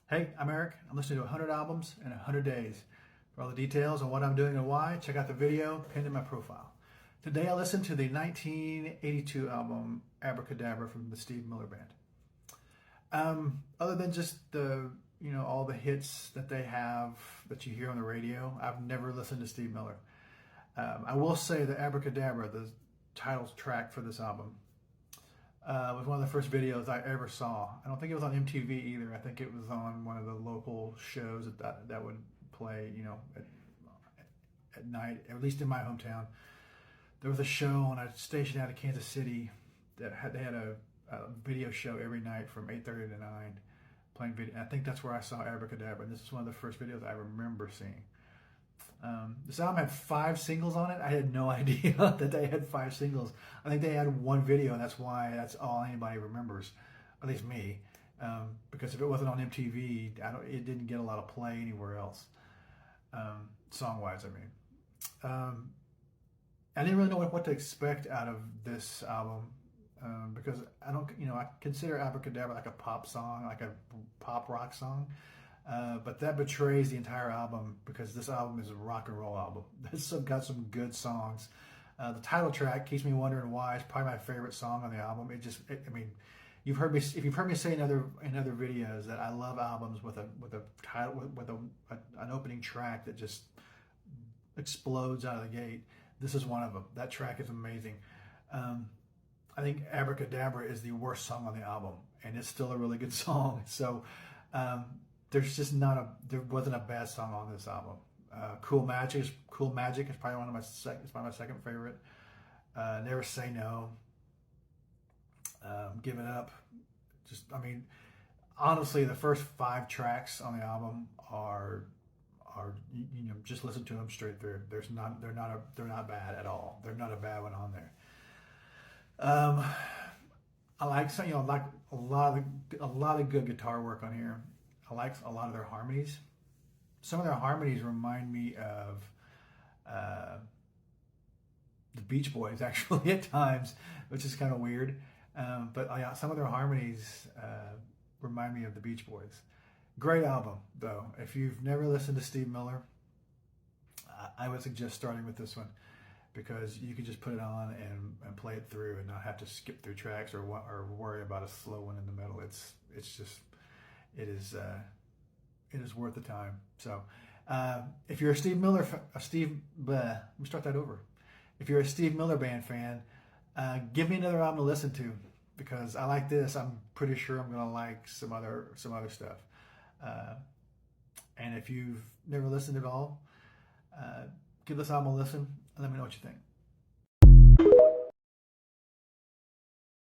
Hey, I'm Eric. I'm listening to 100 albums in 100 days. For all the details on what I'm doing and why, check out the video pinned in my profile. Today I listened to the 1982 album Abracadabra from the Steve Miller Band. Other than just all the hits that they have that you hear on the radio, I've never listened to Steve Miller. I will say that Abracadabra, the title track for this album, was one of the first videos I ever saw. I don't think it was on MTV either. I think it was on one of the local shows that would play, at night, at least in my hometown. There was a show on a station out of Kansas City that they had a video show every night from 8:30 to 9, playing video. And I think that's where I saw Abracadabra. And this is one of the first videos I remember seeing. This album had 5 singles on it. I had no idea that they had 5 singles. I think they had one video, and that's why that's all anybody remembers, at least me. Because if it wasn't on MTV, it didn't get a lot of play anywhere else, song-wise. I mean, I didn't really know what to expect out of this album because I consider Abracadabra like a pop song, like a pop rock song. But that betrays the entire album because this album is a rock and roll album. It's got some good songs. The title track, Keeps Me Wondering Why, is probably my favorite song on the album. You've heard me say in other videos that I love albums with an opening track that just explodes out of the gate. This is one of them. That track is amazing. I think Abracadabra is the worst song on the album, and it's still a really good song. So. There wasn't a bad song on this album. Cool Magic is probably one of my second favorite. Never Say No. Give It Up. Honestly, the first 5 tracks on the album are just listen to them straight through. They're not bad at all. They're not a bad one on there. I like a lot of good guitar work on here. I like a lot of their harmonies. Some of their harmonies remind me of the Beach Boys, actually, at times, which is kind of weird. But some of their harmonies remind me of the Beach Boys. Great album, though. If you've never listened to Steve Miller, I would suggest starting with this one because you can just put it on and play it through and not have to skip through tracks or worry about a slow one in the middle. It is worth the time. So, if you're a Steve Miller, let me start that over. If you're a Steve Miller Band fan, give me another album to listen to because I like this. I'm pretty sure I'm gonna like some other stuff. And if you've never listened at all, give this album a listen and let me know what you think.